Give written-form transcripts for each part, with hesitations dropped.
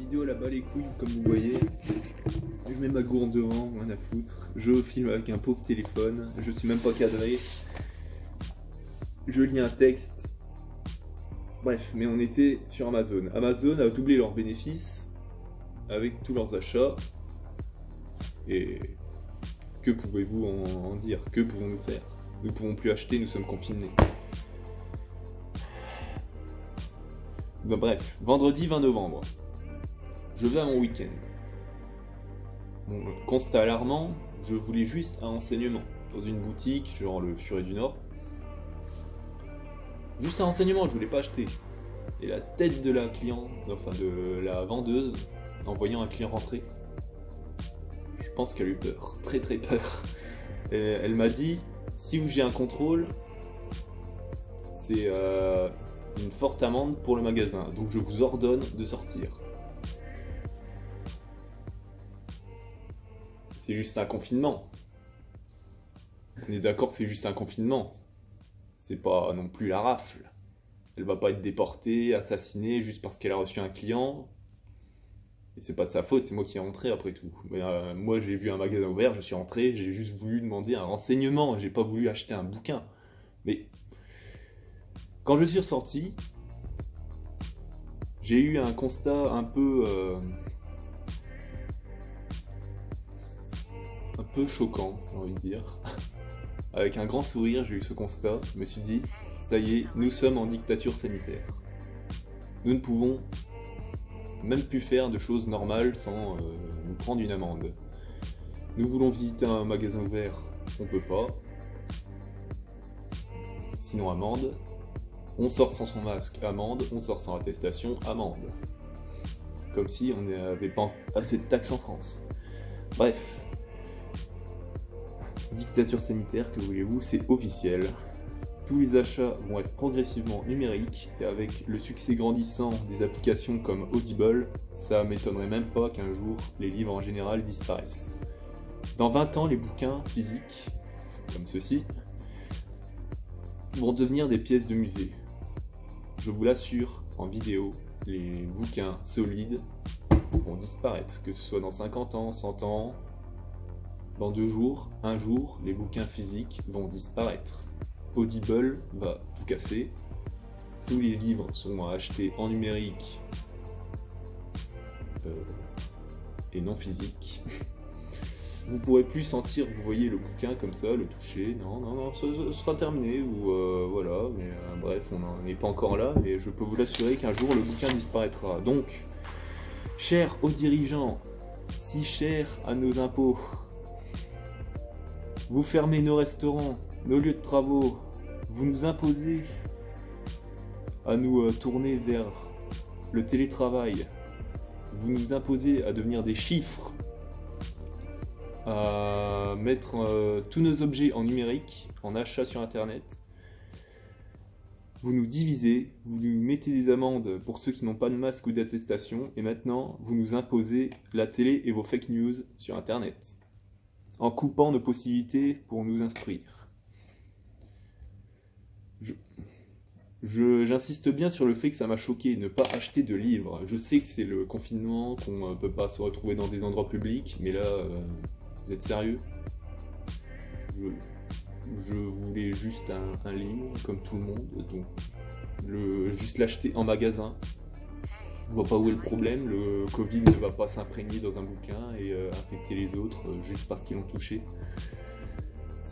vidéo là-bas les couilles, comme vous voyez. Je mets ma gourde devant, rien à foutre. Je filme avec un pauvre téléphone, je suis même pas cadré. Je lis un texte. Bref, mais on était sur Amazon. Amazon a doublé leurs bénéfices avec tous leurs achats. Et que pouvez-vous en dire? Que pouvons-nous faire? Nous ne pouvons plus acheter, nous sommes confinés. Donc, bref, vendredi 20 novembre. Je vais à mon week-end. Bon, constat alarmant, je voulais juste un renseignement. Dans une boutique, genre le Furet du Nord. Juste un renseignement, je voulais pas acheter. Et la tête de la cliente, enfin de la vendeuse, en voyant un client rentrer, je pense qu'elle a eu peur, très très peur. Et elle m'a dit, si j'ai un contrôle, c'est une forte amende pour le magasin, donc je vous ordonne de sortir. C'est juste un confinement. On est d'accord que c'est juste un confinement. C'est pas non plus la rafle. Elle va pas être déportée, assassinée juste parce qu'elle a reçu un client. Et c'est pas de sa faute, c'est moi qui ai rentré après tout. Mais moi j'ai vu un magasin ouvert, je suis rentré, j'ai juste voulu demander un renseignement, j'ai pas voulu acheter un bouquin. Mais quand je suis ressorti, j'ai eu un constat un peu choquant, j'ai envie de dire. Avec un grand sourire, j'ai eu ce constat, je me suis dit, ça y est, nous sommes en dictature sanitaire. Nous ne pouvons même plus faire de choses normales sans nous prendre une amende. Nous voulons visiter un magasin ouvert, on peut pas. Sinon amende. On sort sans son masque, amende. On sort sans attestation, amende. Comme si on n'avait pas assez de taxes en France. Bref. Dictature sanitaire, que voulez-vous, c'est officiel. Tous les achats vont être progressivement numériques et avec le succès grandissant des applications comme Audible, ça m'étonnerait même pas qu'un jour les livres en général disparaissent. Dans 20 ans, les bouquins physiques, comme ceux-ci, vont devenir des pièces de musée. Je vous l'assure, en vidéo, les bouquins solides vont disparaître, que ce soit dans 50 ans, 100 ans, dans 2 jours, 1 jour, les bouquins physiques vont disparaître. Audible va tout casser. Tous les livres seront achetés en numérique et non physique. Vous pourrez plus sentir, vous voyez le bouquin comme ça, le toucher. Non, ça sera terminé. Ou voilà, mais bref, on n'en est pas encore là. Mais je peux vous l'assurer qu'un jour le bouquin disparaîtra. Donc, cher aux dirigeants, si cher à nos impôts, vous fermez nos restaurants, nos lieux de travaux, vous nous imposez à nous tourner vers le télétravail, vous nous imposez à devenir des chiffres, à mettre tous nos objets en numérique, en achat sur internet, vous nous divisez, vous nous mettez des amendes pour ceux qui n'ont pas de masque ou d'attestation, et maintenant vous nous imposez la télé et vos fake news sur internet, en coupant nos possibilités pour nous instruire. J'insiste bien sur le fait que ça m'a choqué, ne pas acheter de livres. Je sais que c'est le confinement, qu'on ne peut pas se retrouver dans des endroits publics, mais là, vous êtes sérieux? Je voulais juste un livre, comme tout le monde, donc juste l'acheter en magasin. Je vois pas où est le problème, le Covid ne va pas s'imprégner dans un bouquin et infecter les autres juste parce qu'ils l'ont touché.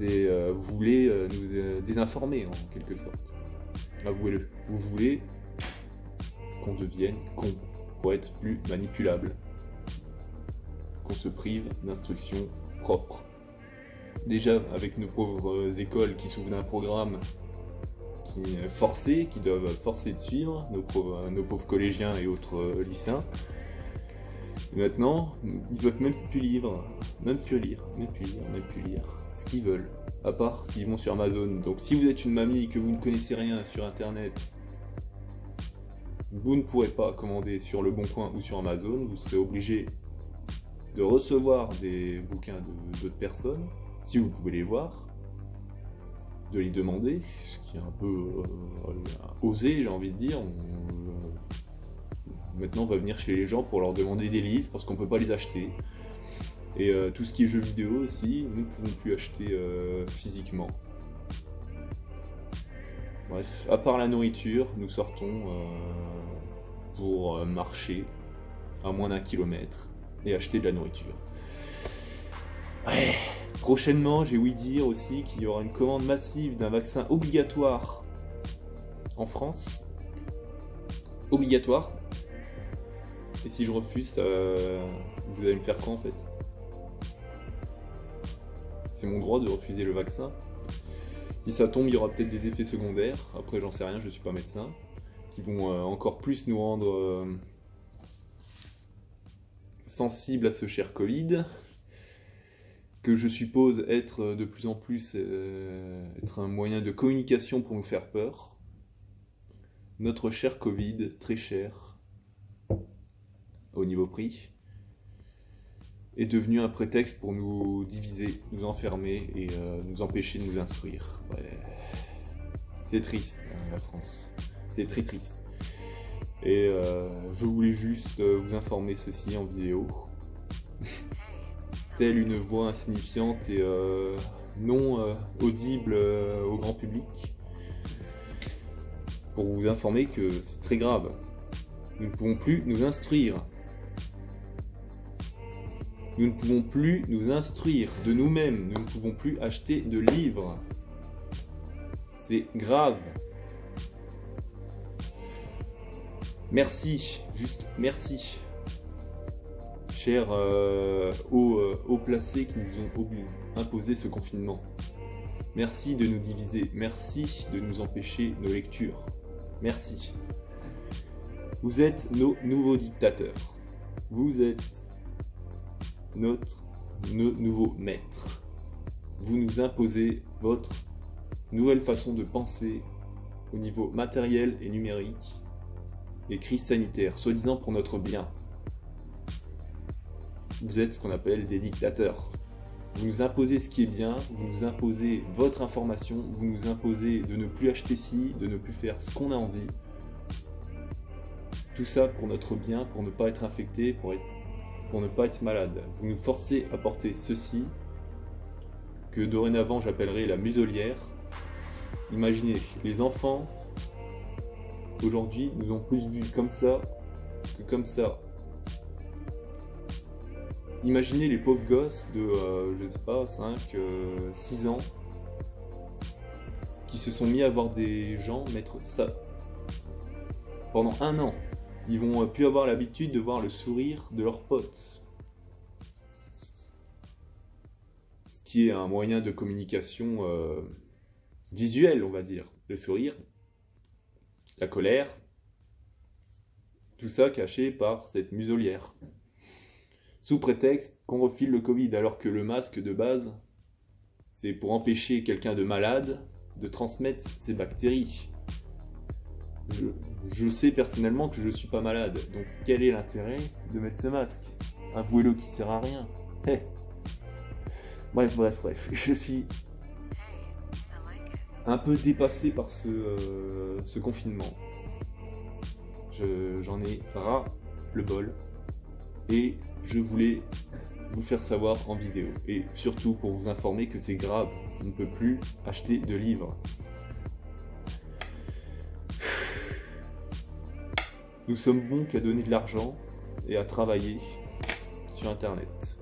Vous voulez nous désinformer en quelque sorte. Avouez-le, vous voulez qu'on devienne con pour être plus manipulable, qu'on se prive d'instructions propres. Déjà avec nos pauvres écoles qui s'ouvrent d'un programme qui est forcé, qui doivent forcer de suivre, nos pauvres collégiens et autres lycéens. Et maintenant, ils peuvent même plus lire ce qu'ils veulent, à part s'ils vont sur Amazon. Donc si vous êtes une mamie et que vous ne connaissez rien sur internet, vous ne pourrez pas commander sur Le Bon Coin ou sur Amazon, vous serez obligé de recevoir des bouquins d'autres personnes, si vous pouvez les voir, de les demander, ce qui est un peu osé, j'ai envie de dire. Maintenant, on va venir chez les gens pour leur demander des livres parce qu'on peut pas les acheter. Et tout ce qui est jeux vidéo aussi, nous ne pouvons plus acheter physiquement. Bref, à part la nourriture, nous sortons pour marcher à moins d'1 kilomètre et acheter de la nourriture. Ouais. Prochainement, j'ai ouï dire aussi qu'il y aura une commande massive d'un vaccin obligatoire en France. Obligatoire. Et si je refuse, vous allez me faire quoi en fait? C'est mon droit de refuser le vaccin. Si ça tombe, il y aura peut-être des effets secondaires. Après, j'en sais rien, je ne suis pas médecin. Qui vont encore plus nous rendre sensibles à ce cher Covid. Que je suppose être de plus en plus être un moyen de communication pour nous faire peur. Notre cher Covid, très cher au niveau prix, est devenu un prétexte pour nous diviser, nous enfermer et nous empêcher de nous instruire. Ouais. C'est triste, hein, la France. C'est très triste. Et je voulais juste vous informer ceci en vidéo. Telle une voix insignifiante et non audible au grand public. Pour vous informer que c'est très grave. Nous ne pouvons plus nous instruire. Nous ne pouvons plus nous instruire de nous-mêmes. Nous ne pouvons plus acheter de livres. C'est grave. Merci, juste merci. Chers hauts placés qui nous ont imposé ce confinement. Merci de nous diviser. Merci de nous empêcher nos lectures. Merci. Vous êtes nos nouveaux dictateurs. Vous êtes nos nouveaux maîtres. Vous nous imposez votre nouvelle façon de penser au niveau matériel et numérique et crise sanitaire, soi-disant pour notre bien. Vous êtes ce qu'on appelle des dictateurs. Vous nous imposez ce qui est bien, vous nous imposez votre information, vous nous imposez de ne plus acheter ci, de ne plus faire ce qu'on a envie. Tout ça pour notre bien, pour ne pas être infecté, pour ne pas être malade. Vous nous forcez à porter ceci, que dorénavant j'appellerai la muselière. Imaginez, les enfants, aujourd'hui, nous ont plus vus comme ça que comme ça. Imaginez les pauvres gosses de, je sais pas, 5, 6 ans, qui se sont mis à voir des gens mettre ça. Pendant 1 an, ils vont plus avoir l'habitude de voir le sourire de leurs potes. Ce qui est un moyen de communication visuel, on va dire. Le sourire, la colère, tout ça caché par cette muselière. Sous prétexte qu'on refile le Covid, alors que le masque de base, c'est pour empêcher quelqu'un de malade de transmettre ces bactéries. Je sais personnellement que je ne suis pas malade, donc quel est l'intérêt de mettre ce masque? Avouez-le qui sert à rien. Hey. Bref, je suis un peu dépassé par ce confinement. J'en ai ras le bol. Et je voulais vous faire savoir en vidéo. Et surtout pour vous informer que c'est grave. On ne peut plus acheter de livres. Nous sommes bons qu'à donner de l'argent et à travailler sur Internet.